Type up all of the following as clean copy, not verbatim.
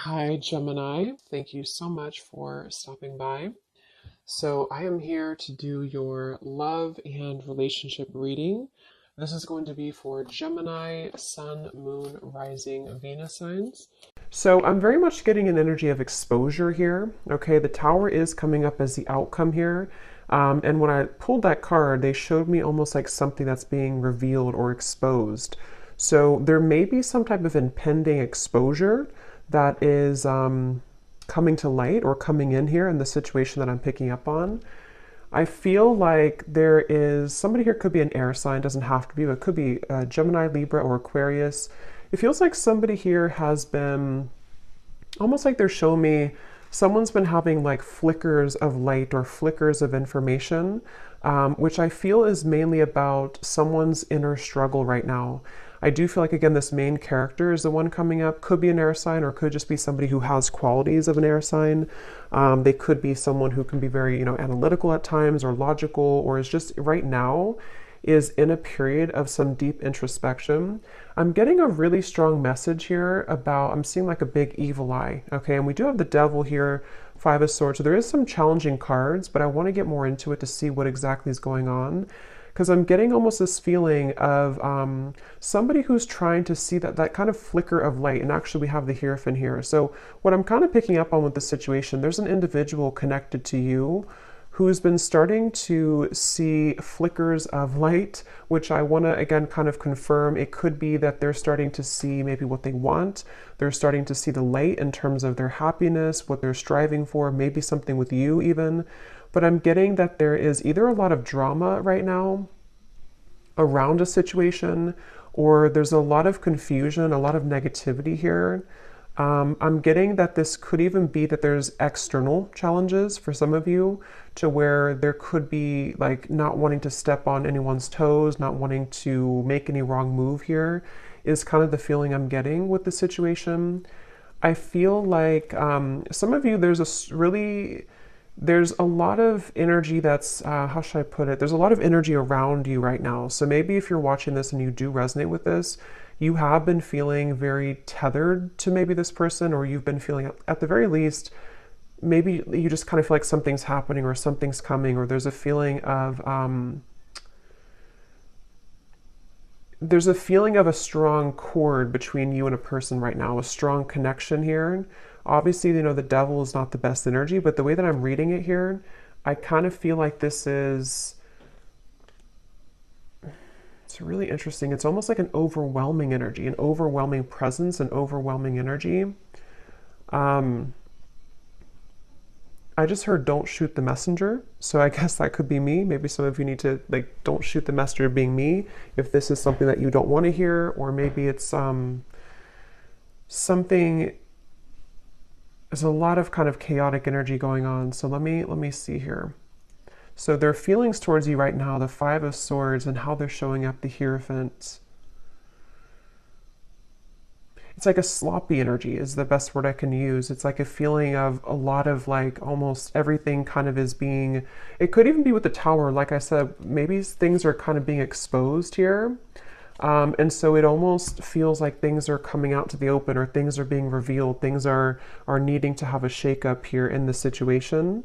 Hi, Gemini. Thank you so much for stopping by. So, I am here to do your love and relationship reading. This is going to be for Gemini, Sun, Moon, Rising, Venus signs. So, I'm very much getting an energy of exposure here. Okay, the Tower is coming up as the outcome here. And when I pulled that card, they showed me almost like something that's being revealed or exposed. So, there may be some type of impending exposure that is coming to light or coming in here in the situation that I'm picking up on. I feel like there is somebody here, could be an air sign, doesn't have to be, but it could be Gemini, Libra, or Aquarius. It feels like somebody here has been almost like they're showing me someone's been having like flickers of light or flickers of information, which I feel is mainly about someone's inner struggle right now. I do feel like, again, this main character is the one coming up. Could be an air sign or could just be somebody who has qualities of an air sign. They could be someone who can be very, analytical at times or logical, or is just right now is in a period of some deep introspection. I'm getting a really strong message here about, I'm seeing like a big evil eye, okay? And we do have the devil here, Five of Swords. So there is some challenging cards, but I want to get more into it to see what exactly is going on. Because I'm getting almost this feeling of somebody who's trying to see that kind of flicker of light. And actually we have the Hierophant here. So what I'm kind of picking up on with the situation, there's an individual connected to you who's been starting to see flickers of light, which I want to, again, kind of confirm. It could be that they're starting to see maybe what they want. They're starting to see the light in terms of their happiness, what they're striving for, maybe something with you even. But I'm getting that there is either a lot of drama right now around a situation, or there's a lot of confusion, a lot of negativity here. I'm getting that this could even be that there's external challenges for some of you, to where there could be like not wanting to step on anyone's toes, not wanting to make any wrong move here, is kind of the feeling I'm getting with the situation. I feel like some of you, there's a lot of energy that's, how should I put it? There's a lot of energy around you right now. So maybe if you're watching this and you do resonate with this, you have been feeling very tethered to maybe this person, or you've been feeling, at the very least, maybe you just kind of feel like something's happening or something's coming, or there's a feeling of, a strong cord between you and a person right now, a strong connection here. Obviously, the devil is not the best energy, but the way that I'm reading it here, I kind of feel like this is, it's really interesting. It's almost like an overwhelming energy, an overwhelming presence, an overwhelming energy. I just heard don't shoot the messenger. So I guess that could be me. Maybe some of you need to, like, don't shoot the messenger being me, if this is something that you don't want to hear, or maybe it's something, there's a lot of kind of chaotic energy going on. So let me see here. So their feelings towards you right now, the Five of Swords, and how they're showing up, the Hierophant. It's like a sloppy energy is the best word I can use. It's like a feeling of a lot of like almost everything kind of is being, it could even be with the Tower. Like I said, maybe things are kind of being exposed here. And so it almost feels like things are coming out to the open, or things are being revealed. Things are needing to have a shakeup here in the situation.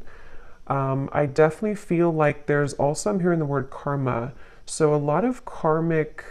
I definitely feel like there's also, I'm hearing the word karma. So a lot of karmic,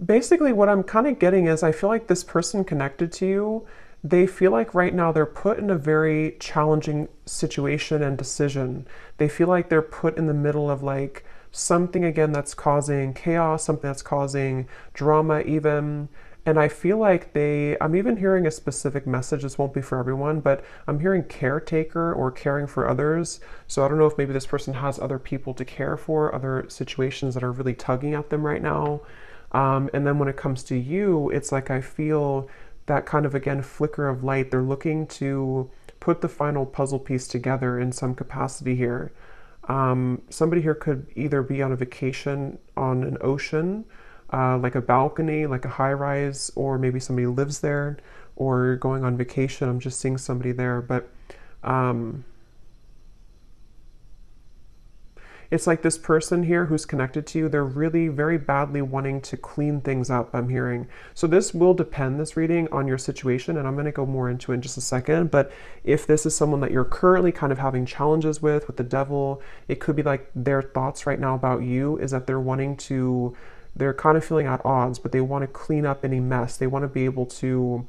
basically what I'm kind of getting is, I feel like this person connected to you, they feel like right now they're put in a very challenging situation and decision. They feel like they're put in the middle of like something, again, that's causing chaos, something that's causing drama even. And I feel like I'm even hearing a specific message. This won't be for everyone, but I'm hearing caretaker or caring for others. So I don't know if maybe this person has other people to care for, other situations that are really tugging at them right now. And then when it comes to you, it's like I feel that kind of, again, flicker of light. They're looking to put the final puzzle piece together in some capacity here. Somebody here could either be on a vacation on an ocean, like a balcony, like a high rise, or maybe somebody lives there, or going on vacation. I'm just seeing somebody there. But It's like this person here who's connected to you, they're really very badly wanting to clean things up, I'm hearing. So this will depend, this reading, on your situation, and I'm going to go more into it in just a second. But if this is someone that you're currently kind of having challenges with the devil, it could be like their thoughts right now about you is that they're kind of feeling at odds, but they want to clean up any mess. They want to be able to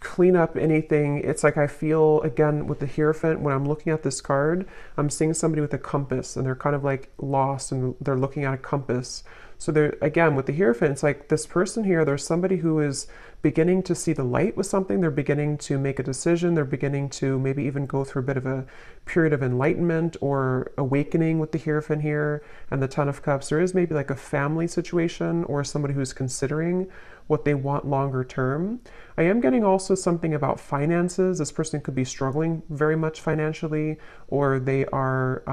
clean up anything. It's like I feel, again, with the Hierophant, when I'm looking at this card, I'm seeing somebody with a compass, and they're kind of like lost, and they're looking at a compass. So they're, again, with the Hierophant, it's like this person here, there's somebody who is beginning to see the light with something. They're beginning to make a decision. They're beginning to maybe even go through a bit of a period of enlightenment or awakening with the Hierophant here and the Ten of Cups. There is maybe like a family situation or somebody who's considering what they want longer term. I am getting also something about finances. This person could be struggling very much financially, or they are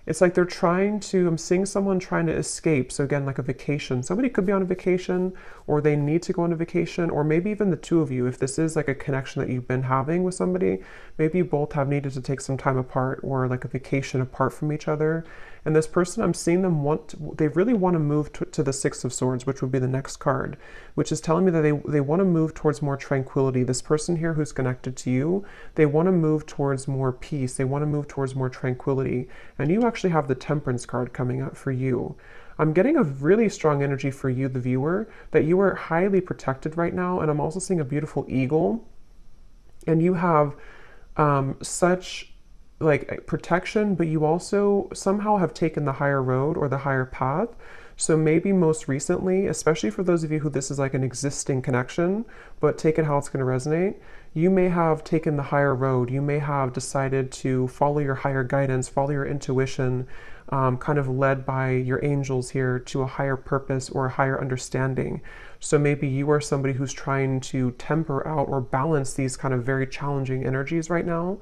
it's like they're trying to, I'm seeing someone trying to escape. So again, like a vacation. Somebody could be on a vacation, or they need to go on a vacation, or maybe even the two of you. If this is like a connection that you've been having with somebody, maybe you both have needed to take some time apart, or like a vacation apart from each other. And this person, I'm seeing them they really want to move to the Six of Swords, which would be the next card, which is telling me that they want to move towards more tranquility. This person here who's connected to you, they want to move towards more peace. They want to move towards more tranquility. And you actually have the Temperance card coming up for you. I'm getting a really strong energy for you, the viewer, that you are highly protected right now. And I'm also seeing a beautiful eagle. And you have such like protection, but you also somehow have taken the higher road or the higher path. So maybe most recently, especially for those of you who this is like an existing connection, but take it how it's going to resonate, you may have taken the higher road. You may have decided to follow your higher guidance, follow your intuition, kind of led by your angels here to a higher purpose or a higher understanding. So maybe you are somebody who's trying to temper out or balance these kind of very challenging energies right now.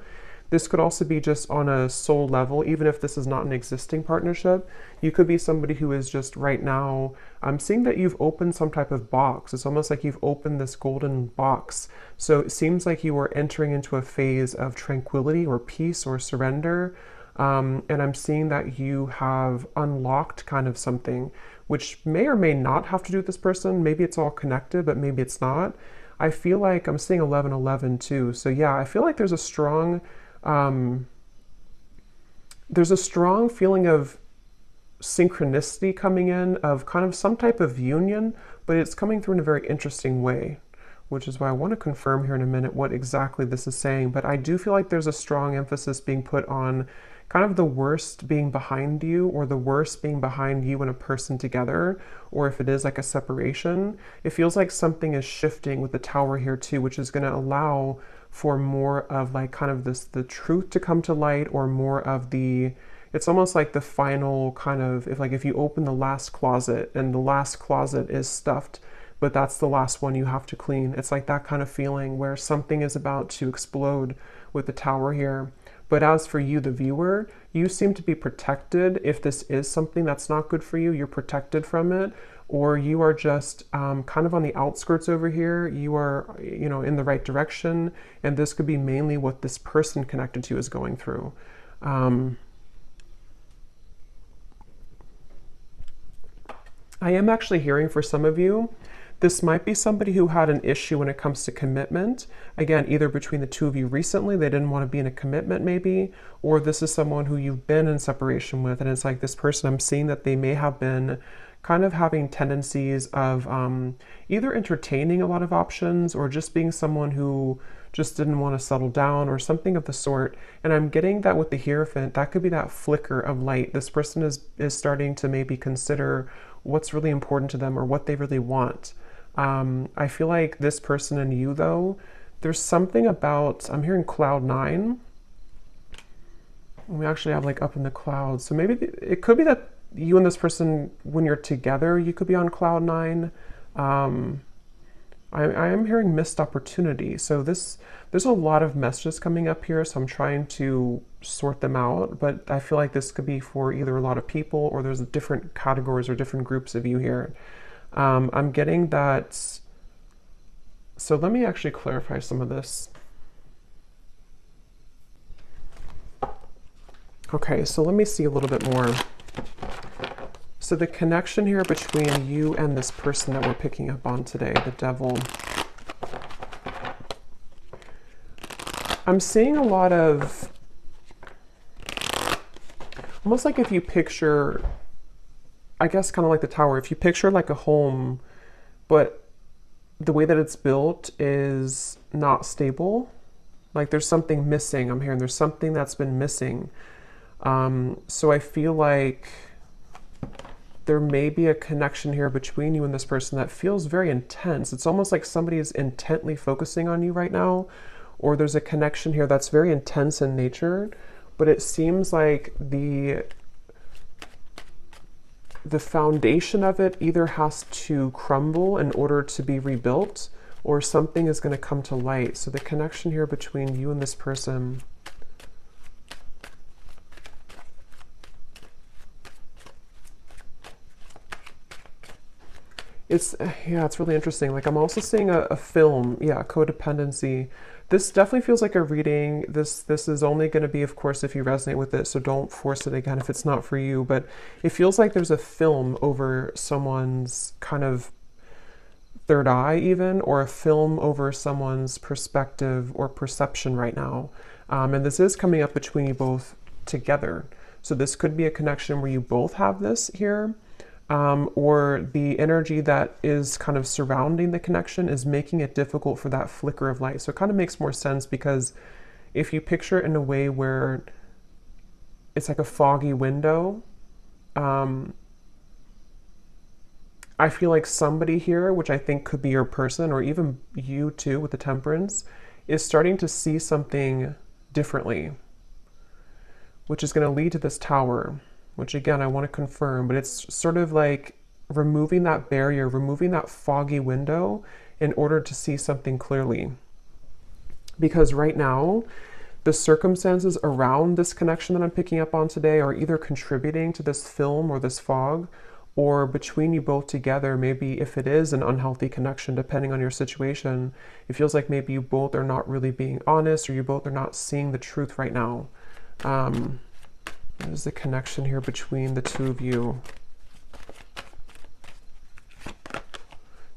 This could also be just on a soul level, even if this is not an existing partnership. You could be somebody who is just right now, I'm seeing that you've opened some type of box. It's almost like you've opened this golden box. So it seems like you are entering into a phase of tranquility or peace or surrender. And I'm seeing that you have unlocked kind of something, which may or may not have to do with this person. Maybe it's all connected, but maybe it's not. I feel like I'm seeing 1111 too. So yeah, I feel like there's a strong feeling of synchronicity coming in, of kind of some type of union, but it's coming through in a very interesting way, which is why I want to confirm here in a minute what exactly this is saying. But I do feel like there's a strong emphasis being put on kind of the worst being behind you, or the worst being behind you and a person together, or if it is like a separation, it feels like something is shifting with the Tower here too, which is going to allow for more of like kind of the truth to come to light, or more of it's almost like the final kind of, if you open the last closet and the last closet is stuffed, but that's the last one you have to clean. It's like that kind of feeling where something is about to explode with the Tower here. But as for you, the viewer, you seem to be protected. If this is something that's not good for you, you're protected from it, or you are just kind of on the outskirts over here. You are, in the right direction, and this could be mainly what this person connected to you is going through. I am actually hearing for some of you, this might be somebody who had an issue when it comes to commitment. Again, either between the two of you recently, they didn't want to be in a commitment maybe, or this is someone who you've been in separation with, and it's like this person, I'm seeing that they may have been kind of having tendencies of either entertaining a lot of options, or just being someone who just didn't want to settle down, or something of the sort. And I'm getting that with the Hierophant, that could be that flicker of light. This person is starting to maybe consider what's really important to them, or what they really want. I feel like this person and you, though, there's something about, I'm hearing cloud 9. We actually have like up in the clouds. So maybe it could be that you and this person, when you're together, you could be on cloud 9. I am hearing missed opportunity. So there's a lot of messages coming up here, so I'm trying to sort them out, but I feel like this could be for either a lot of people, or there's different categories or different groups of you here. I'm getting that. So let me actually clarify some of this. Okay, so let me see a little bit more. So the connection here between you and this person that we're picking up on today, the devil. I'm seeing a lot of, almost like if you picture, I guess kind of like the tower, if you picture like a home, but the way that it's built is not stable, like there's something missing. I'm hearing there's something that's been missing. So I feel like there may be a connection here between you and this person that feels very intense. It's almost like somebody is intently focusing on you right now, or there's a connection here that's very intense in nature, but it seems like the foundation of it either has to crumble in order to be rebuilt, or something is going to come to light. So the connection here between you and this person, it's really interesting. Like I'm also seeing a film, codependency. This definitely feels like a reading. This is only going to be, of course, if you resonate with it, so don't force it again if it's not for you, but it feels like there's a film over someone's kind of third eye even, or a film over someone's perspective or perception right now. And this is coming up between you both together. So this could be a connection where you both have this here. Or the energy that is kind of surrounding the connection is making it difficult for that flicker of light. So it kind of makes more sense, because if you picture it in a way where it's like a foggy window, I feel like somebody here, which I think could be your person, or even you too with the Temperance, is starting to see something differently, which is going to lead to this Tower, which again, I want to confirm, but it's sort of like removing that barrier, removing that foggy window in order to see something clearly. Because right now, the circumstances around this connection that I'm picking up on today are either contributing to this film or this fog, or between you both together, maybe if it is an unhealthy connection, depending on your situation, it feels like maybe you both are not really being honest, or you both are not seeing the truth right now. What is the connection here between the two of you?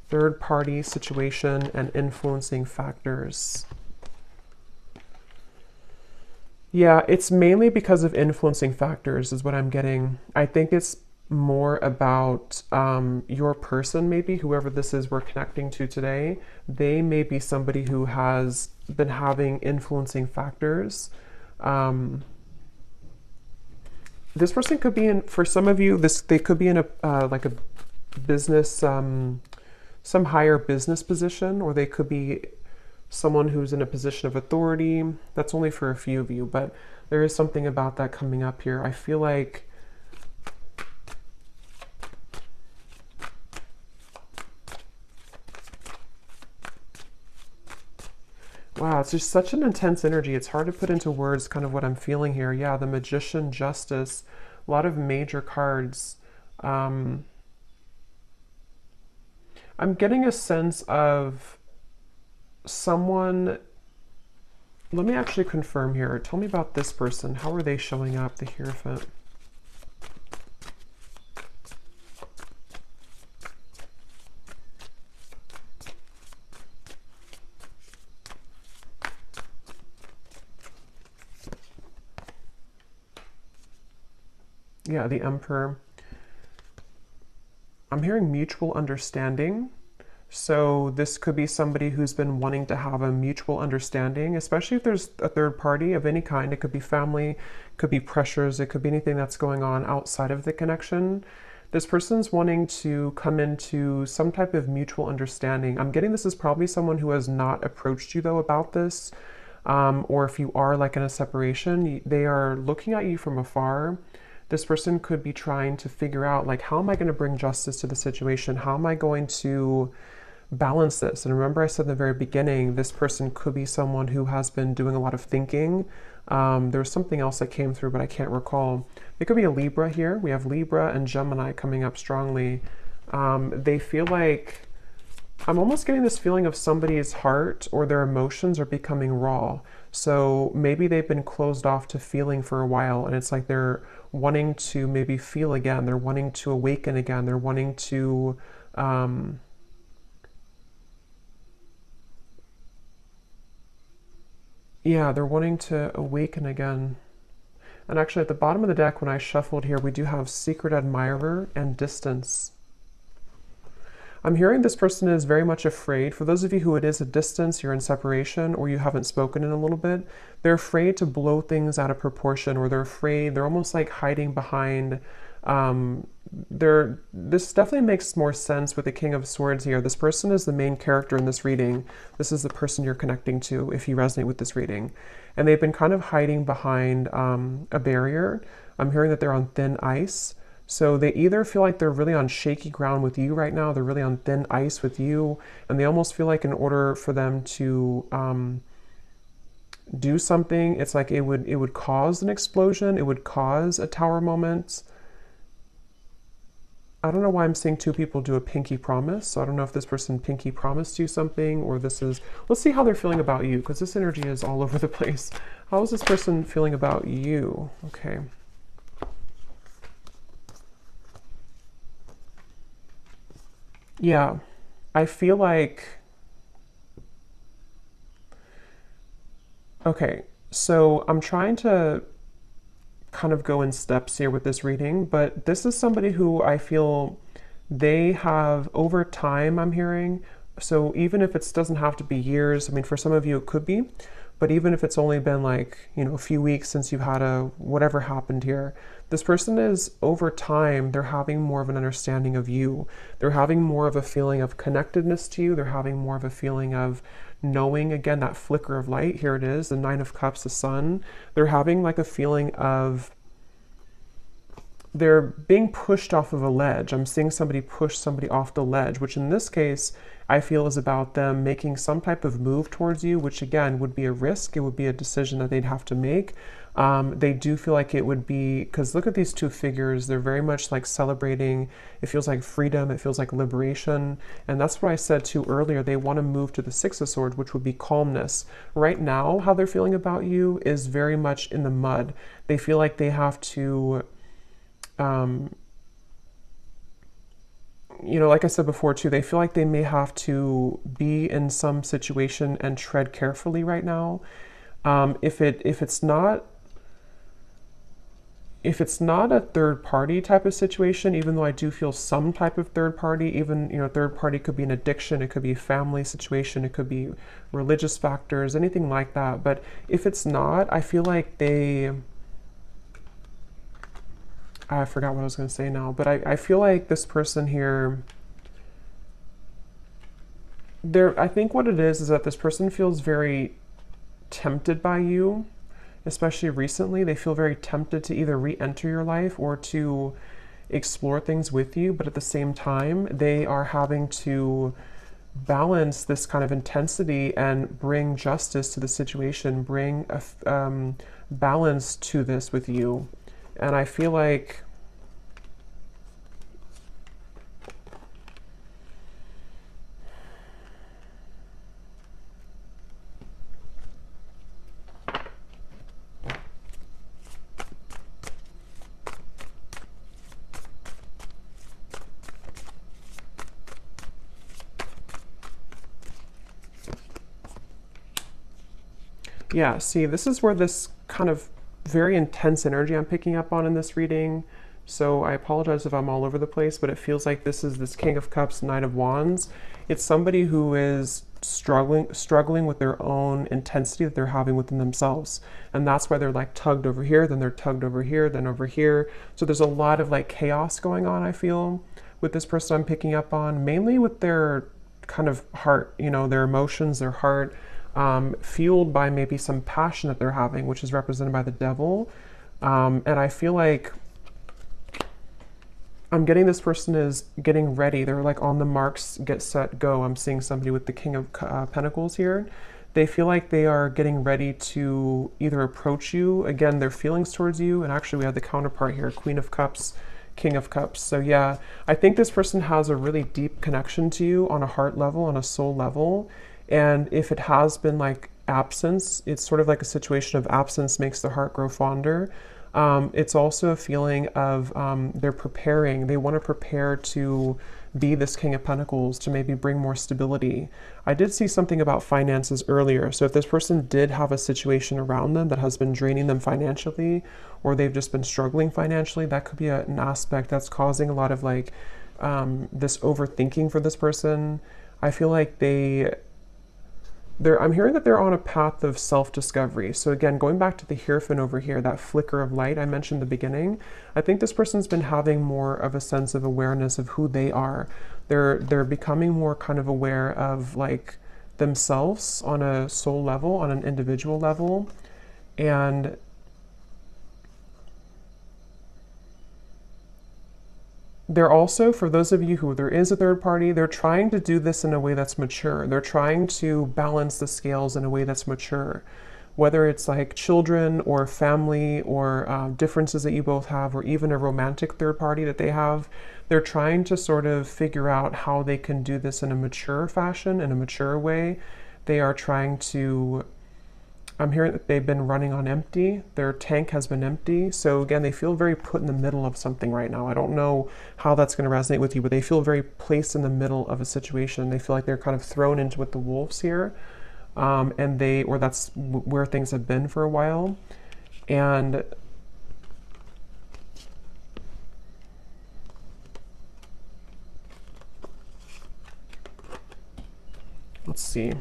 Third party situation and influencing factors. Yeah, it's mainly because of influencing factors is what I'm getting. I think it's more about your person, maybe, whoever this is we're connecting to today. They may be somebody who has been having influencing factors. This person could be in, for some of you, they could be in a like a business, some higher business position, or they could be someone who's in a position of authority. That's only for a few of you, but there is something about that coming up here. I feel like wow, it's just such an intense energy. It's hard to put into words kind of what I'm feeling here. Yeah, the Magician, Justice, a lot of major cards. I'm getting a sense of someone. Let me actually confirm here. Tell me about this person. How are they showing up, the Hierophant? Yeah, the Emperor. I'm hearing mutual understanding. So this could be somebody who's been wanting to have a mutual understanding, especially if there's a third party of any kind. It could be family, could be pressures, it could be anything that's going on outside of the connection. This person's wanting to come into some type of mutual understanding. I'm getting this is probably someone who has not approached you though about this. Or if you are like in a separation, they are looking at you from afar. This person could be trying to figure out, like, how am I going to bring justice to the situation? How am I going to balance this? And remember I said in the very beginning, this person could be someone who has been doing a lot of thinking. There was something else that came through, but I can't recall. It could be a Libra here. We have Libra and Gemini coming up strongly. They feel like, I'm almost getting this feeling of somebody's heart or their emotions are becoming raw. So maybe they've been closed off to feeling for a while, and it's like they're wanting to maybe feel again. They're wanting to awaken again. They're wanting to, yeah, they're wanting to awaken again. And actually at the bottom of the deck, when I shuffled here, we do have secret admirer and distance. I'm hearing this person is very much afraid. For those of you who it is a distance, you're in separation, or you haven't spoken in a little bit, they're afraid to blow things out of proportion, or they're almost like hiding behind, this definitely makes more sense with the King of Swords here. This person is the main character in this reading. This is the person you're connecting to if you resonate with this reading. And they've been kind of hiding behind a barrier. I'm hearing that they're on thin ice. So they either feel like they're really on shaky ground with you right now, they're really on thin ice with you, and they almost feel like in order for them to do something, it's like it would cause an explosion, it would cause a tower moment. I don't know why I'm seeing two people do a pinky promise, so I don't know if this person pinky promised you something, or this is, let's see how they're feeling about you, because this energy is all over the place. How is this person feeling about you? Okay. Yeah, I feel like, okay, so I'm trying to kind of go in steps here with this reading, but this is somebody who I feel they have over time, I'm hearing. So even if it doesn't have to be years, I mean, for some of you it could be, but even if it's only been like, you know, a few weeks since you've had whatever happened here, this person is, over time, they're having more of an understanding of you. They're having more of a feeling of connectedness to you. They're having more of a feeling of knowing, again, that flicker of light. Here it is, the Nine of Cups, the Sun. They're having like a feeling of, they're being pushed off of a ledge. I'm seeing somebody push somebody off the ledge, which in this case, I feel is about them making some type of move towards you, which again would be a risk. It would be a decision that they'd have to make. They do feel like it would be, because look at these two figures, they're very much like celebrating, it feels like freedom, it feels like liberation, and that's what I said too earlier, they want to move to the Six of Swords, which would be calmness. Right now, how they're feeling about you is very much in the mud. They feel like they have to, you know, like I said before too, they feel like they may have to be in some situation and tread carefully right now. If it's not a third party type of situation, even though I do feel some type of third party, even, you know, third party could be an addiction, it could be a family situation, it could be religious factors, anything like that. But if it's not, I feel like I forgot what I was going to say now, but I feel like this person here, I think what it is that this person feels very tempted by you, especially recently. They feel very tempted to either re-enter your life or to explore things with you, but at the same time, they are having to balance this kind of intensity and bring justice to the situation, bring a balance to this with you. And I feel like yeah, see, this is where this kind of very intense energy I'm picking up on in this reading. So I apologize if I'm all over the place, but it feels like this is this King of Cups, Knight of Wands. It's somebody who is struggling with their own intensity that they're having within themselves. And that's why they're like tugged over here, then they're tugged over here, then over here. So there's a lot of like chaos going on, I feel, with this person I'm picking up on, mainly with their kind of heart, you know, their emotions, their heart, fueled by maybe some passion that they're having, which is represented by the Devil. And I feel like I'm getting this person is getting ready. They're like on the marks, get set, go. I'm seeing somebody with the King of Pentacles here. They feel like they are getting ready to either approach you, again, their feelings towards you, and actually we have the counterpart here, Queen of Cups, King of Cups. So yeah, I think this person has a really deep connection to you on a heart level, on a soul level. And if it has been like absence. It's sort of like a situation of absence makes the heart grow fonder. It's also a feeling of they're preparing. They want to prepare to be this King of Pentacles, to maybe bring more stability. I did see something about finances earlier. So if this person did have a situation around them that has been draining them financially, or they've just been struggling financially, that could be an aspect that's causing a lot of like this overthinking for this person. I feel like I'm hearing that they're on a path of self-discovery. So again, going back to the Hierophant over here, that flicker of light I mentioned in the beginning, I think this person's been having more of a sense of awareness of who they are. They're becoming more kind of aware of like themselves on a soul level, on an individual level. And they're also, for those of you who there is a third party, they're trying to do this in a way that's mature. They're trying to balance the scales in a way that's mature. Whether it's like children or family or differences that you both have, or even a romantic third party that they have, they're trying to sort of figure out how they can do this in a mature fashion, in a mature way. They are trying to, I'm hearing that they've been running on empty. Their tank has been empty. So again, they feel very put in the middle of something right now. I don't know how that's going to resonate with you, but they feel very placed in the middle of a situation. They feel like they're kind of thrown into with the wolves here. Or that's where things have been for a while. And let's see.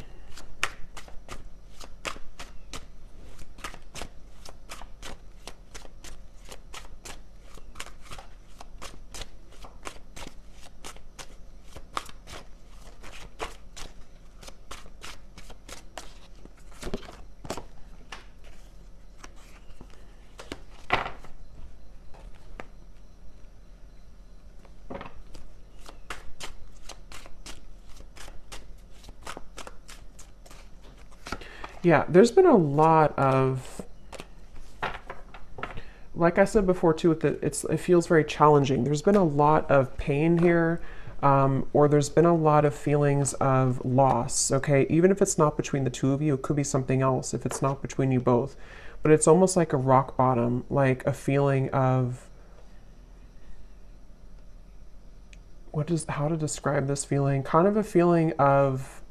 Yeah, there's been a lot of, like I said before too, it feels very challenging. There's been a lot of pain here, or there's been a lot of feelings of loss, okay? Even if it's not between the two of you, it could be something else if it's not between you both. But it's almost like a rock bottom, like a feeling of, how to describe this feeling? Kind of a feeling of,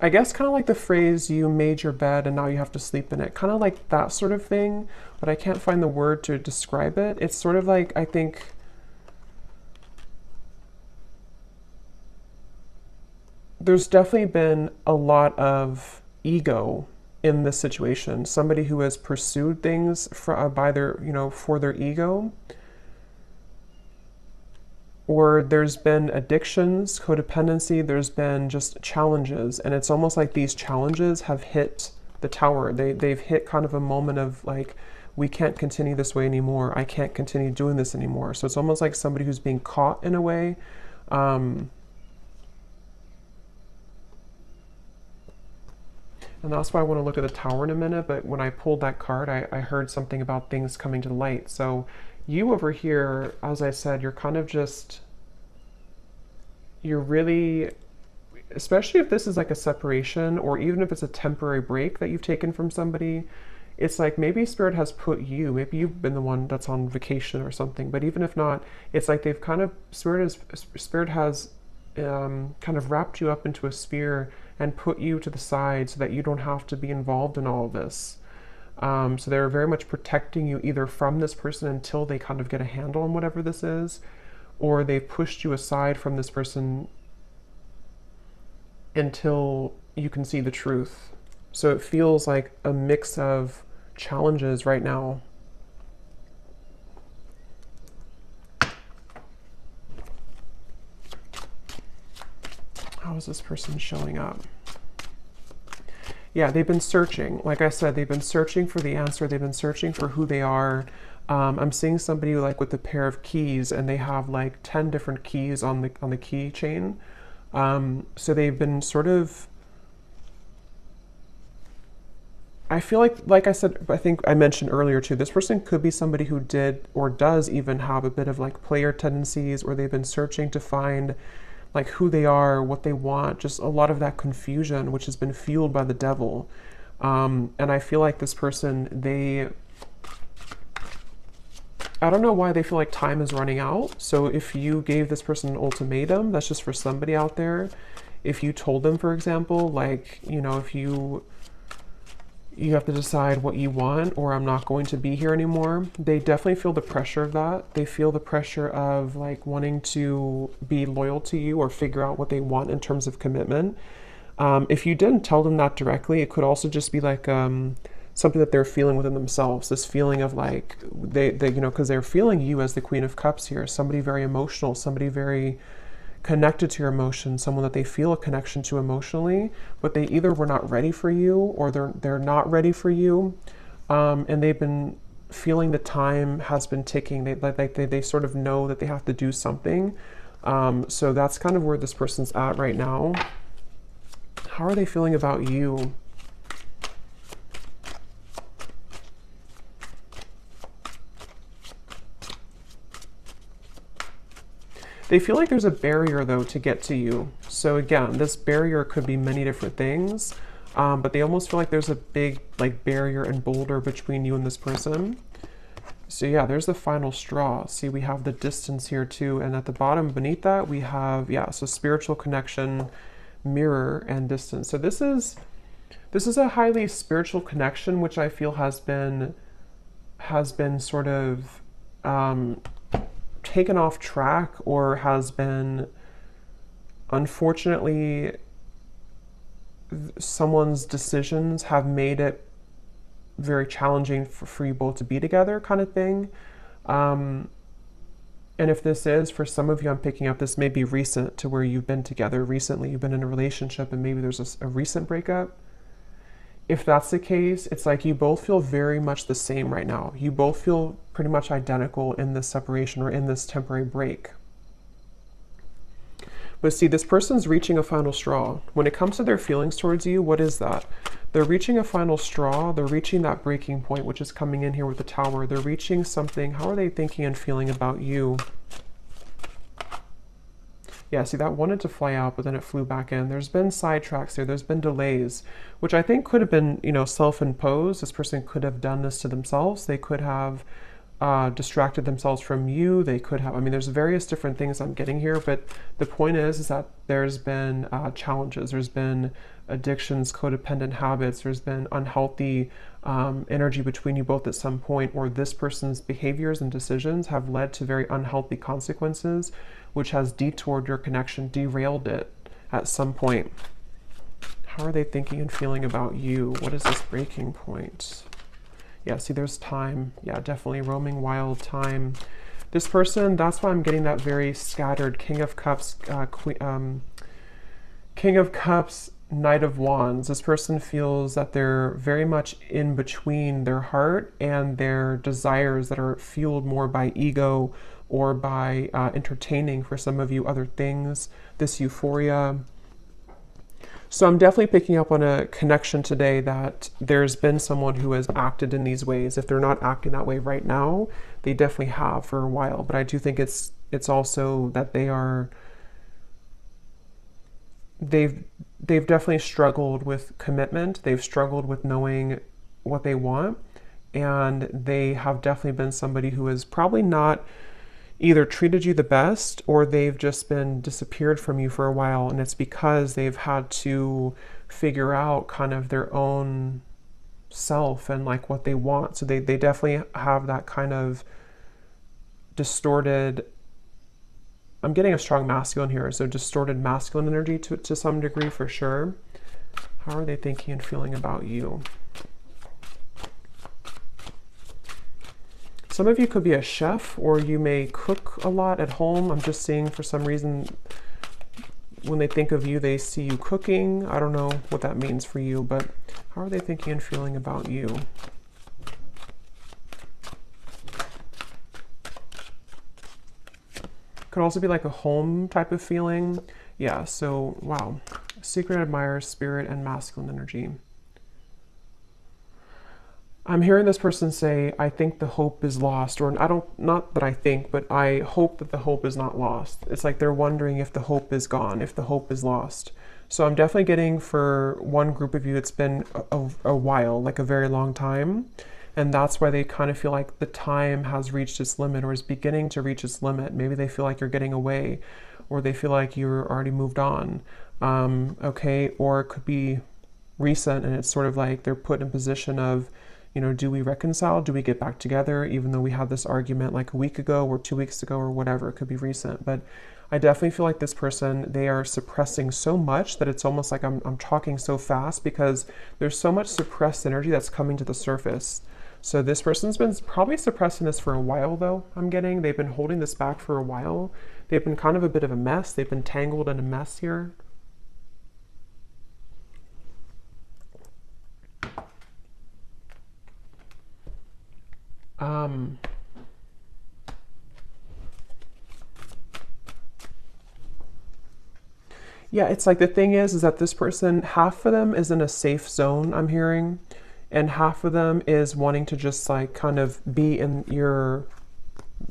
I guess kind of like the phrase, you made your bed and now you have to sleep in it. Kind of like that sort of thing, but I can't find the word to describe it. It's sort of like, I think, there's definitely been a lot of ego in this situation. Somebody who has pursued things for their ego. Or there's been addictions, codependency, there's been just challenges. And it's almost like these challenges have hit the tower. They've hit kind of a moment of like, we can't continue this way anymore. I can't continue doing this anymore. So it's almost like somebody who's being caught in a way. And that's why I want to look at the tower in a minute. But when I pulled that card, I heard something about things coming to light. So you over here, as I said, you're kind of just, you're really, especially if this is like a separation, or even if it's a temporary break that you've taken from somebody, it's like maybe Spirit has put you, maybe you've been the one that's on vacation or something, but even if not, it's like they've kind of, Spirit has kind of wrapped you up into a sphere and put you to the side so that you don't have to be involved in all of this. So they're very much protecting you either from this person until they kind of get a handle on whatever this is, or they've pushed you aside from this person until you can see the truth. So it feels like a mix of challenges right now. How is this person showing up? Yeah, they've been searching. Like I said, they've been searching for the answer. They've been searching for who they are. I'm seeing somebody like with a pair of keys, and they have like 10 different keys on the keychain. So they've been sort of, I feel like I said, I think I mentioned earlier too, this person could be somebody who did or does even have a bit of like player tendencies, or they've been searching to find like who they are, what they want, just a lot of that confusion, which has been fueled by the devil. And I feel like this person, I don't know why they feel like time is running out. So if you gave this person an ultimatum, that's just for somebody out there. If you told them, for example, like, if you have to decide what you want, or I'm not going to be here anymore, they definitely feel the pressure of that. They feel the pressure of like wanting to be loyal to you or figure out what they want in terms of commitment. If you didn't tell them that directly, it could also just be like something that they're feeling within themselves, this feeling of like they because they're feeling you as the Queen of Cups here, somebody very emotional, somebody very connected to your emotions, someone that they feel a connection to emotionally, but they either were not ready for you or they're not ready for you, and they've been feeling the time has been ticking. They sort of know that they have to do something. So that's kind of where this person's at right now. How are they feeling about you? They feel like there's a barrier, though, to get to you. So again, this barrier could be many different things, but they almost feel like there's a big barrier and boulder between you and this person. So yeah, there's the final straw. See, we have the distance here too, and at the bottom beneath that we have, so spiritual connection, mirror, and distance. So this is a highly spiritual connection, which I feel has been sort of taken off track, or has been, unfortunately, someone's decisions have made it very challenging for you both to be together, kind of thing. And if this is, for some of you, I'm picking up, this may be recent, to where you've been together recently, you've been in a relationship, and maybe there's a recent breakup. If that's the case, it's like you both feel very much the same right now. You both feel pretty much identical in this separation or in this temporary break. But see, this person's reaching a final straw. When it comes to their feelings towards you, what is that? They're reaching a final straw. They're reaching that breaking point, which is coming in here with the Tower. They're reaching something. How are they thinking and feeling about you? Yeah, see, that wanted to fly out, but then it flew back in. There's been sidetracks there. There's been delays, which I think could have been, self-imposed. This person could have done this to themselves. They could have distracted themselves from you. They could have, there's various different things I'm getting here, but the point is that there's been challenges. There's been addictions, codependent habits. There's been unhealthy energy between you both at some point, or this person's behaviors and decisions have led to very unhealthy consequences, which has detoured your connection, derailed it at some point. How are they thinking and feeling about you? What is this breaking point? Yeah, see, there's time. Yeah, definitely roaming wild time. This person, that's why I'm getting that very scattered King of Cups, King of Cups, Knight of Wands. This person feels that they're very much in between their heart and their desires that are fueled more by ego or by entertaining, for some of you, other things, this euphoria. So I'm definitely picking up on a connection today that there's been someone who has acted in these ways. If they're not acting that way right now, they definitely have for a while. But I do think it's also that they've definitely struggled with commitment. They've struggled with knowing what they want. And they have definitely been somebody who has probably not either treated you the best, or they've just been disappeared from you for a while, and it's because they've had to figure out kind of their own self and like what they want. So they definitely have that kind of distorted, I'm getting a strong masculine here, so distorted masculine energy to some degree for sure. How are they thinking and feeling about you? Some of you could be a chef, or you may cook a lot at home. I'm just seeing, for some reason, when they think of you, they see you cooking. I don't know what that means for you, but how are they thinking and feeling about you? Could also be like a home type of feeling. Yeah, so wow. Secret admirer, spirit, and masculine energy. I'm hearing this person say, I think the hope is lost, or I don't, not that I think, but I hope that the hope is not lost. It's like they're wondering if the hope is gone, if the hope is lost. So I'm definitely getting for one group of you, it's been a while, like a very long time. And that's why they kind of feel like the time has reached its limit or is beginning to reach its limit. Maybe they feel like you're getting away, or they feel like you're already moved on. Okay, or it could be recent and it's sort of like they're put in position of, do we reconcile? Do we get back together? Even though we had this argument like a week ago or 2 weeks ago or whatever, it could be recent. But I definitely feel like this person, they are suppressing so much that it's almost like I'm talking so fast because there's so much suppressed energy that's coming to the surface. So this person's been probably suppressing this for a while though, I'm getting. They've been holding this back for a while. They've been kind of a bit of a mess. They've been tangled in a mess here. Yeah, it's like the thing is that this person, half of them is in a safe zone, I'm hearing, and half of them is wanting to just like kind of be in your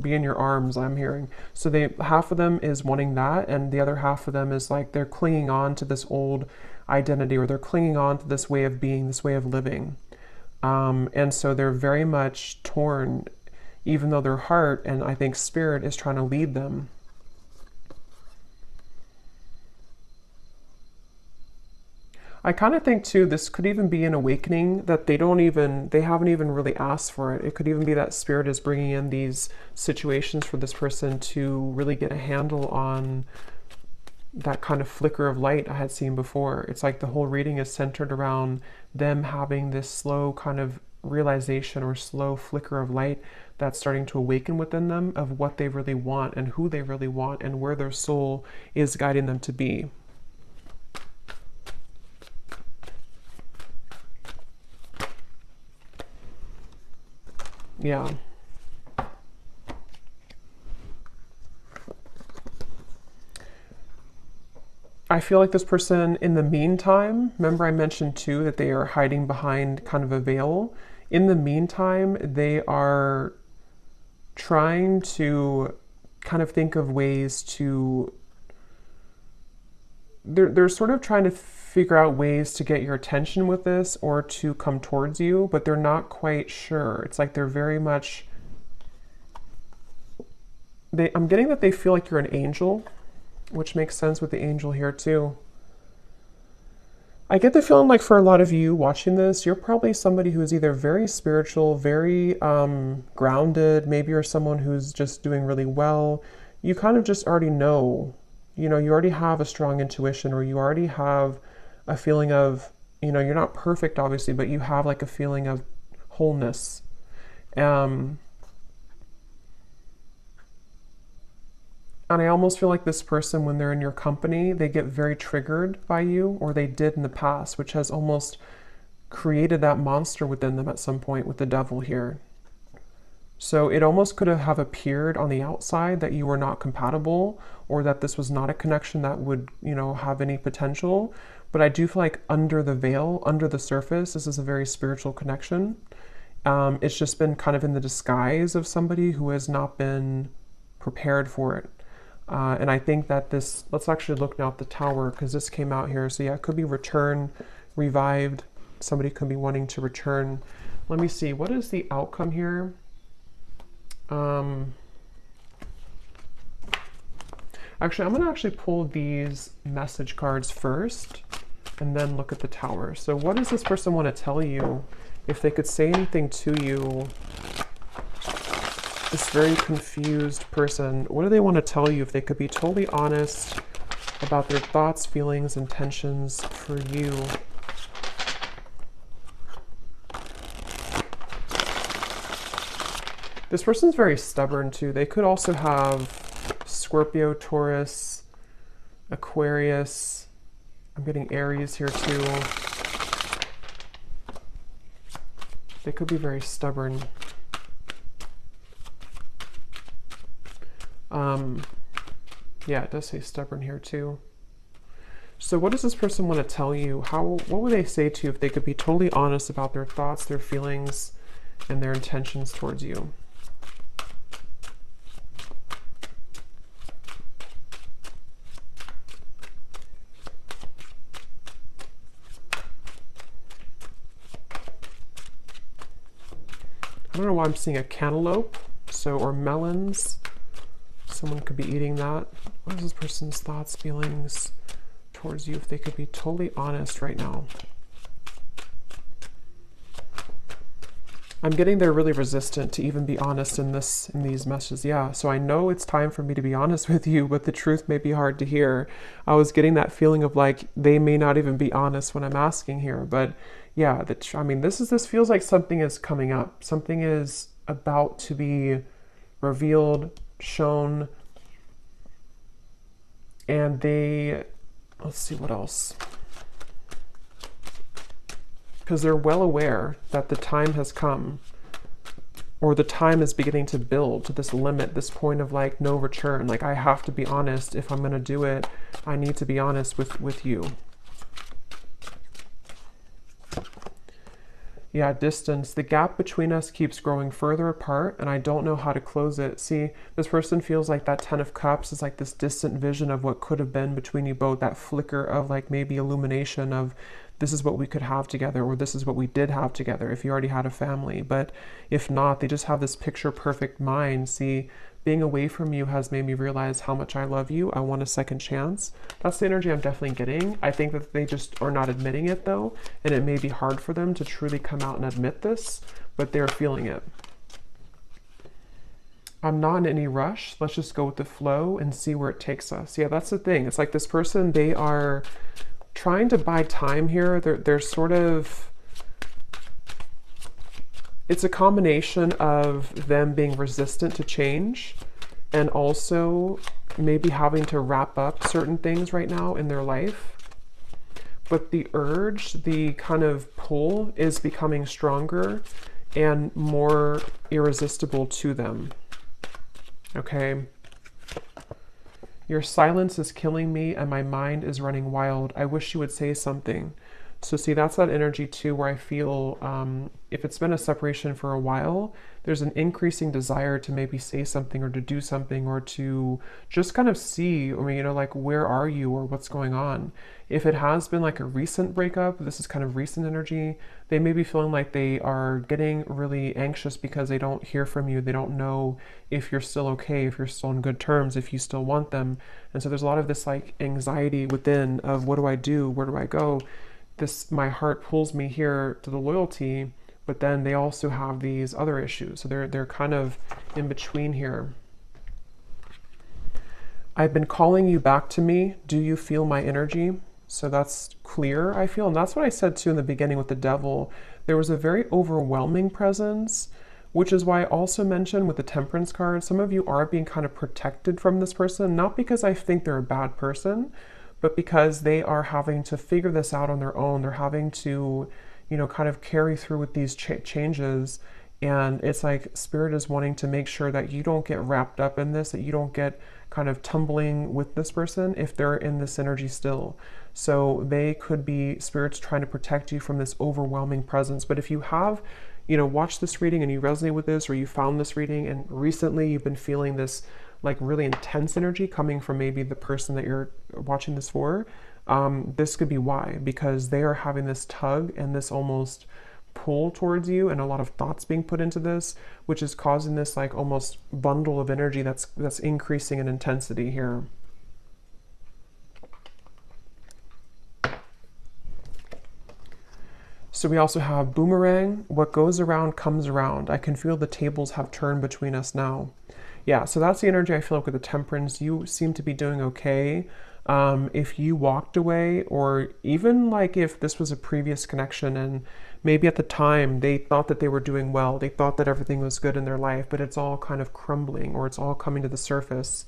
arms, I'm hearing. So they half of them is wanting that, and the other half of them is like they're clinging on to this old identity, or they're clinging on to this way of being, this way of living. And so they're very much torn, even though their heart and I think spirit is trying to lead them. I kind of think too, this could even be an awakening that they haven't even really asked for it. It could even be that spirit is bringing in these situations for this person to really get a handle on that kind of flicker of light I had seen before. It's like the whole reading is centered around them having this slow kind of realization or slow flicker of light that's starting to awaken within them of what they really want and who they really want and where their soul is guiding them to be. Yeah. I feel like this person, in the meantime, remember I mentioned too that they are hiding behind kind of a veil. In the meantime, they are trying to kind of think of ways to, they're sort of trying to figure out ways to get your attention with this or to come towards you, but they're not quite sure. It's like they're very much, I'm getting that they feel like you're an angel, which makes sense with the angel here too. I get the feeling like for a lot of you watching this, you're probably somebody who is either very spiritual, very grounded, maybe you're someone who's just doing really well. You kind of just already know, you already have a strong intuition, or you already have a feeling of, you're not perfect obviously, but you have like a feeling of wholeness. And I almost feel like this person, when they're in your company, they get very triggered by you, or they did in the past, which has almost created that monster within them at some point with the devil here. So it almost could have appeared on the outside that you were not compatible, or that this was not a connection that would, have any potential. But I do feel like under the veil, under the surface, this is a very spiritual connection. It's just been kind of in the disguise of somebody who has not been prepared for it. And I think that this, let's actually look now at the Tower, because this came out here. So yeah, it could be return, revived. Somebody could be wanting to return. Let me see, what is the outcome here? Actually, I'm going to pull these message cards first and then look at the Tower. So what does this person want to tell you? If they could say anything to you, this very confused person, what do they want to tell you? If they could be totally honest about their thoughts, feelings, intentions for you. This person's very stubborn too. They could also have Scorpio, Taurus, Aquarius. I'm getting Aries here too. They could be very stubborn. Yeah, it does say stubborn here too. So what does this person want to tell you? What would they say to you if they could be totally honest about their thoughts, their feelings, and their intentions towards you. I don't know why I'm seeing a cantaloupe, or melons. Someone could be eating that. What is this person's thoughts, feelings towards you if they could be totally honest right now? I'm getting they're really resistant to even be honest in these messages. Yeah, so I know it's time for me to be honest with you, but the truth may be hard to hear. I was getting that feeling of like they may not even be honest when I'm asking here, but yeah, this feels like something is coming up. Something is about to be revealed, shown, and let's see what else. Because they're well aware that the time has come, or the time is beginning to build to this limit, this point of like no return. Like I have to be honest. If I'm going to do it, I need to be honest with you. Yeah, distance. The gap between us keeps growing further apart, and I don't know how to close it. See, this person feels like that 10 of Cups is like this distant vision of what could have been between you both, that flicker of like maybe illumination of this is what we could have together, or this is what we did have together if you already had a family. But if not, they just have this picture perfect mind. See, being away from you has made me realize how much I love you. I want a second chance. That's the energy I'm definitely getting. I think that they just are not admitting it though, and it may be hard for them to truly come out and admit this, but they're feeling it. I'm not in any rush. Let's just go with the flow and see where it takes us. Yeah, that's the thing. It's like this person, they are trying to buy time here. They're sort of, it's a combination of them being resistant to change and also maybe having to wrap up certain things right now in their life. But the urge, the kind of pull is becoming stronger and more irresistible to them. Okay. Your silence is killing me and my mind is running wild. I wish you would say something. So see, that's that energy too, where I feel if it's been a separation for a while, there's an increasing desire to maybe say something or to do something or to just kind of see, like, where are you or what's going on? If it has been like a recent breakup, this is kind of recent energy, they may be feeling like they are getting really anxious because they don't hear from you. They don't know if you're still okay, if you're still on good terms, if you still want them. And so there's a lot of this like anxiety within of what do I do? Where do I go? My heart pulls me here to the loyalty, but then they also have these other issues. So they're kind of in between here. I've been calling you back to me. Do you feel my energy? So that's clear, I feel. And that's what I said too in the beginning with the devil. There was a very overwhelming presence, which is why I also mentioned with the Temperance card, some of you are being kind of protected from this person, not because I think they're a bad person, but because they are having to figure this out on their own. They're having to, kind of carry through with these changes. And it's like Spirit is wanting to make sure that you don't get wrapped up in this, that you don't get kind of tumbling with this person if they're in this energy still. So they could be, Spirit's trying to protect you from this overwhelming presence. But if you have, watched this reading and you resonate with this, or you found this reading and recently you've been feeling this like really intense energy coming from maybe the person that you're watching this for, this could be why, because they are having this tug and this almost pull towards you and a lot of thoughts being put into this, which is causing this like almost bundle of energy that's increasing in intensity here. So we also have boomerang. What goes around comes around. I can feel the tables have turned between us now. Yeah, so that's the energy I feel like with the Temperance. You seem to be doing okay. If you walked away, or even like if this was a previous connection and maybe at the time they thought that they were doing well, they thought that everything was good in their life, but it's all kind of crumbling or it's all coming to the surface.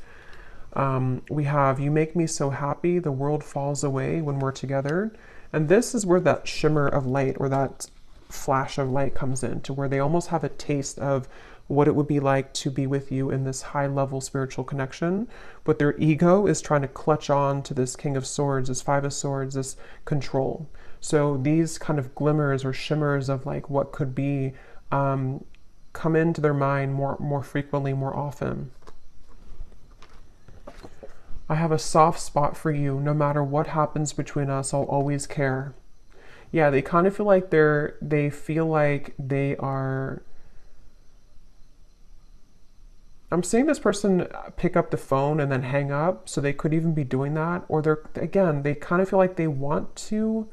We have, you make me so happy, the world falls away when we're together. And this is where that shimmer of light or that flash of light comes in, to where they almost have a taste of what it would be like to be with you in this high level spiritual connection. But their ego is trying to clutch on to this King of Swords, this Five of Swords, this control. So these kind of glimmers or shimmers of like what could be come into their mind more frequently, more often. I have a soft spot for you. No matter what happens between us, I'll always care. Yeah, they kind of feel like they feel like they are. I'm seeing this person pick up the phone and then hang up, so they could even be doing that. Or they kind of feel like they want to.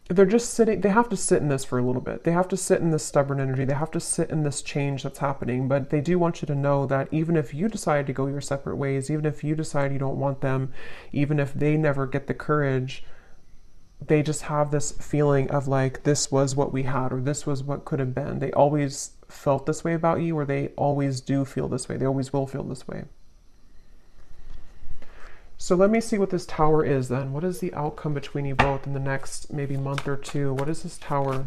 They're just sitting, they have to sit in this for a little bit. They have to sit in this stubborn energy. They have to sit in this change that's happening. But they do want you to know that even if you decide to go your separate ways, even if you decide you don't want them, even if they never get the courage, they just have this feeling of like, this was what we had, or this was what could have been. They always felt this way about you, or they always do feel this way. They always will feel this way. So let me see what this Tower is then. What is the outcome between you both in the next maybe month or two? What is this Tower?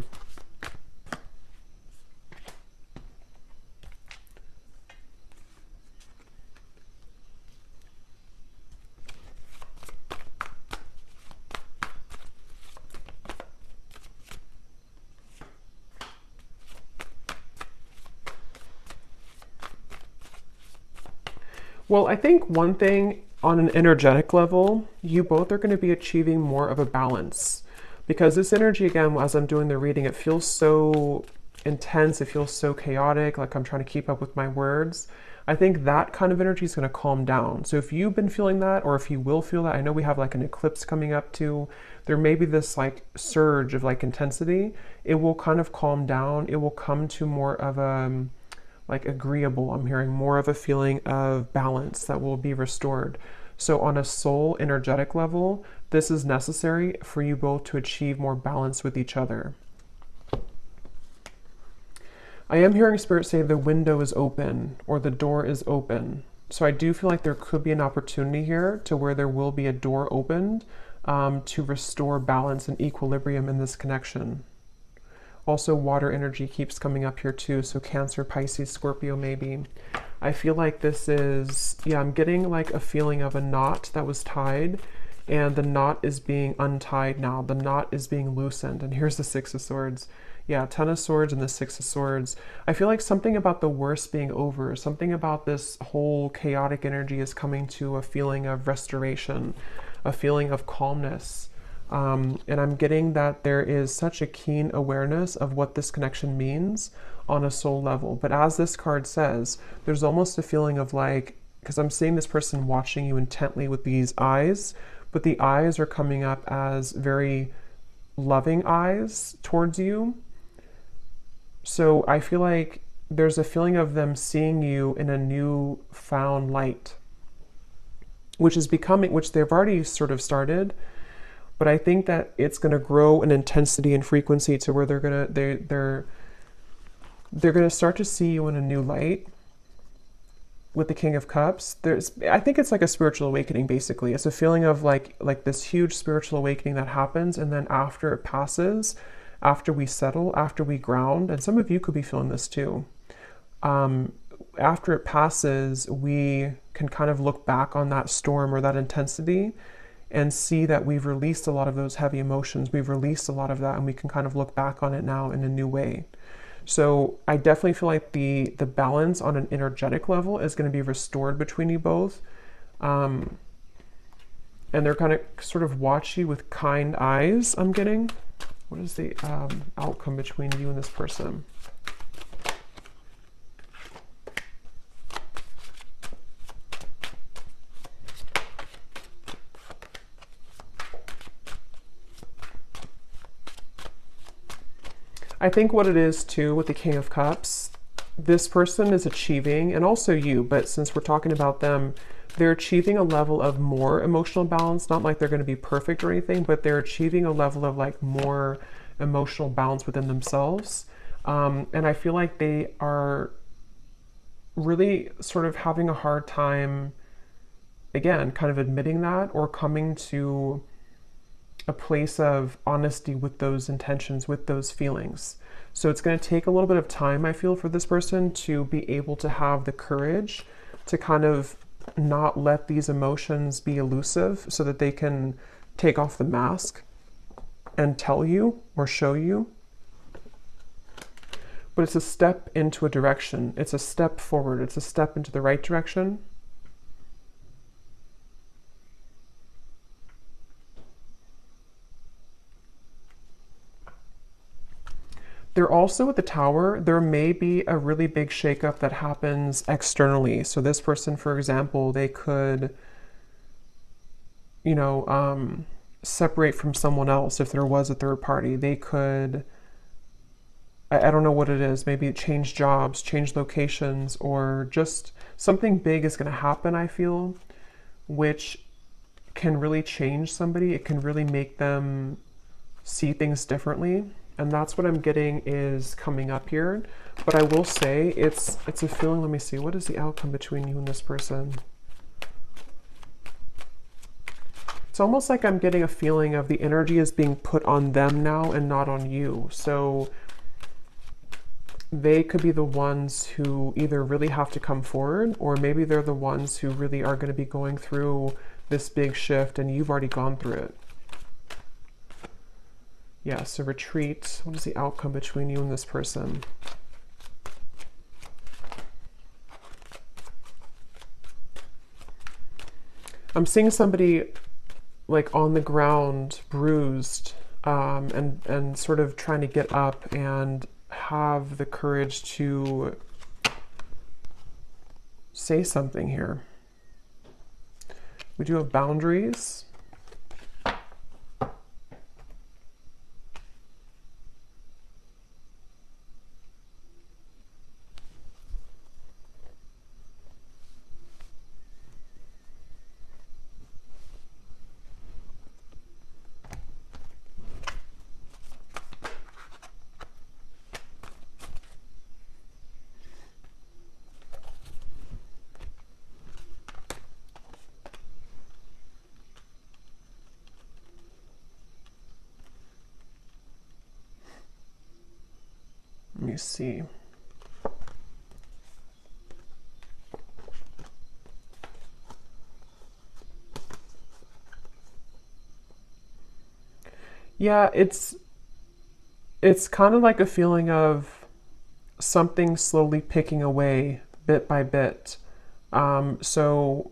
Well, I think one thing on an energetic level, you both are going to be achieving more of a balance, because this energy, again, as I'm doing the reading, it feels so intense. It feels so chaotic, like I'm trying to keep up with my words. I think that kind of energy is going to calm down. So if you've been feeling that, or if you will feel that, I know we have like an eclipse coming up too. There may be this like surge of like intensity. It will kind of calm down. It will come to more of a like agreeable. I'm hearing more of a feeling of balance that will be restored. So on a soul energetic level, this is necessary for you both to achieve more balance with each other. I am hearing Spirit say the window is open, or the door is open. So I do feel like there could be an opportunity here to where there will be a door opened to restore balance and equilibrium in this connection. Also, water energy keeps coming up here too. So Cancer, Pisces, Scorpio, maybe. I feel like this is, yeah, I'm getting like a feeling of a knot that was tied, and the knot is being untied now. The knot is being loosened. And here's the Six of Swords. Yeah, Ten of Swords and the Six of Swords. I feel like something about the worst being over, something about this whole chaotic energy is coming to a feeling of restoration, a feeling of calmness. And I'm getting that there is such a keen awareness of what this connection means on a soul level. But as this card says, there's almost a feeling of like, because I'm seeing this person watching you intently with these eyes, but the eyes are coming up as very loving eyes towards you. So I feel like there's a feeling of them seeing you in a new found light, which is becoming, which they've already sort of started. But I think that it's going to grow in intensity and frequency to where they're going to start to see you in a new light. With the King of Cups, I think it's like a spiritual awakening. Basically, it's a feeling of like this huge spiritual awakening that happens, and then after it passes, after we settle, after we ground, and some of you could be feeling this too. After it passes, we can kind of look back on that storm or that intensity and see that we've released a lot of those heavy emotions. We've released a lot of that, and we can kind of look back on it now in a new way. So I definitely feel like the balance on an energetic level is going to be restored between you both. And they're kind of sort of watch you with kind eyes, I'm getting. What is the outcome between you and this person? I think what it is too with the King of Cups, this person is achieving, and also you, but since we're talking about them, they're achieving a level of more emotional balance. Not like they're going to be perfect or anything, but they're achieving a level of like more emotional balance within themselves. And I feel like they are really sort of having a hard time, again, kind of admitting that or coming to a place of honesty with those intentions, with those feelings. So it's going to take a little bit of time, I feel, for this person to be able to have the courage to kind of not let these emotions be elusive, so that they can take off the mask and tell you or show you. but it's a step into a direction. It's a step forward. It's a step into the right direction. They're also at the Tower. There may be a really big shakeup that happens externally. So this person, for example, they could, separate from someone else if there was a third party. They could, I don't know what it is, maybe change jobs, change locations, or just something big is going to happen, I feel, which can really change somebody. It can really make them see things differently. And that's what I'm getting is coming up here. But I will say it's a feeling. Let me see. What is the outcome between you and this person? It's almost like I'm getting a feeling of the energy is being put on them now and not on you. So they could be the ones who either really have to come forward, or maybe they're the ones who really are going to be going through this big shift and you've already gone through it. Yeah, so retreat. What is the outcome between you and this person? I'm seeing somebody like on the ground, bruised, and sort of trying to get up and have the courage to say something here. We do have boundaries. Let me see. Yeah, it's kind of like a feeling of something slowly picking away bit by bit. So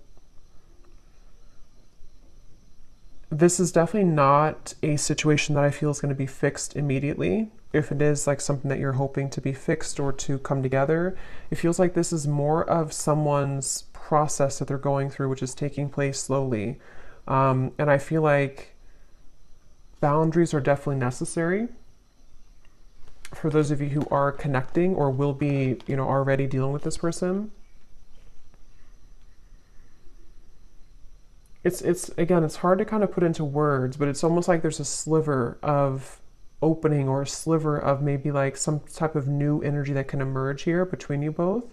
this is definitely not a situation that I feel is going to be fixed immediately. If it is like something that you're hoping to be fixed or to come together, it feels like this is more of someone's process that they're going through, which is taking place slowly. And I feel like boundaries are definitely necessary for those of you who are connecting or will be, already dealing with this person. It's again, it's hard to kind of put into words, but it's almost like there's a sliver of opening or a sliver of maybe like some type of new energy that can emerge here between you both.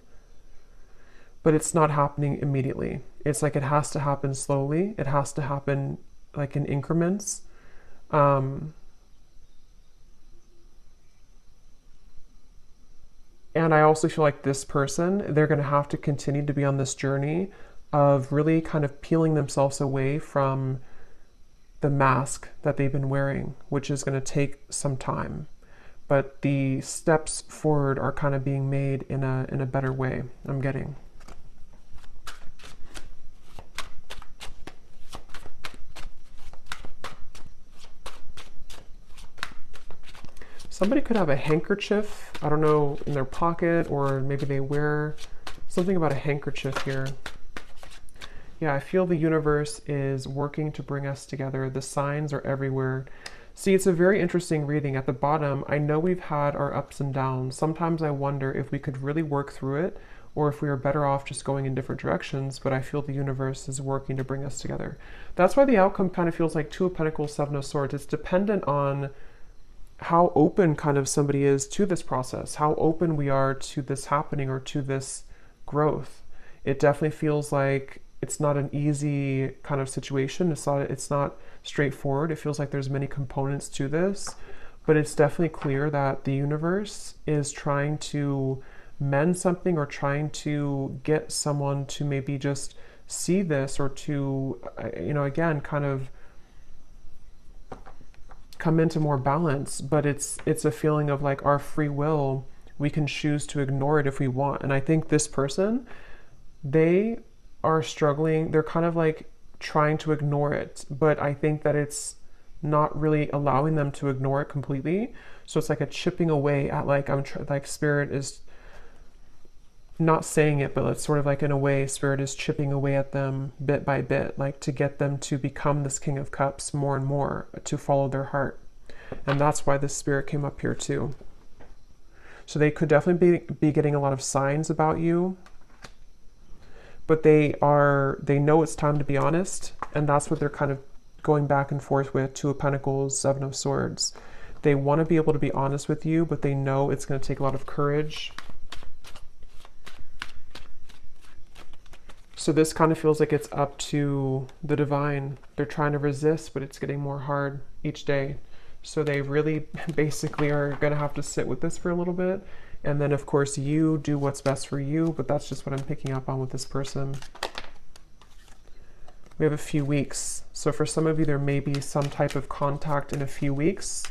But it's not happening immediately. It's like it has to happen slowly. It has to happen like in increments. And I also feel like this person, they're going to have to continue to be on this journey of really kind of peeling themselves away from the mask that they've been wearing, which is going to take some time. But the steps forward are kind of being made in a better way, I'm getting. Somebody could have a handkerchief, I don't know, in their pocket, or maybe they wear something about a handkerchief here. Yeah, I feel the universe is working to bring us together. The signs are everywhere. See, it's a very interesting reading. At the bottom, I know we've had our ups and downs. Sometimes I wonder if we could really work through it, or if we are better off just going in different directions, but I feel the universe is working to bring us together. That's why the outcome kind of feels like Two of Pentacles, Seven of Swords. It's dependent on how open kind of somebody is to this process, how open we are to this happening or to this growth. It definitely feels like it's not an easy kind of situation. It's not straightforward. It feels like there's many components to this, but it's definitely clear that the universe is trying to mend something or trying to get someone to maybe just see this or to, again, kind of come into more balance. But it's a feeling of like our free will we can choose to ignore it if we want. And I think this person, they are struggling. They're kind of like trying to ignore it, but I think that it's not really allowing them to ignore it completely. So it's like a chipping away at, like, like Spirit is not saying it, but it's sort of like, in a way, Spirit is chipping away at them bit by bit, like to get them to become this King of Cups more and more, to follow their heart. And that's why this Spirit came up here too. So they could definitely be getting a lot of signs about you, but they know it's time to be honest, and that's what they're kind of going back and forth with. Two of Pentacles, Seven of Swords. They want to be able to be honest with you, but they know it's going to take a lot of courage. So this kind of feels like it's up to the divine. They're trying to resist, but it's getting more hard each day. So they really basically are going to have to sit with this for a little bit. And then, of course, you do what's best for you, but that's just what I'm picking up on with this person. We have a few weeks. So for some of you, there may be some type of contact in a few weeks.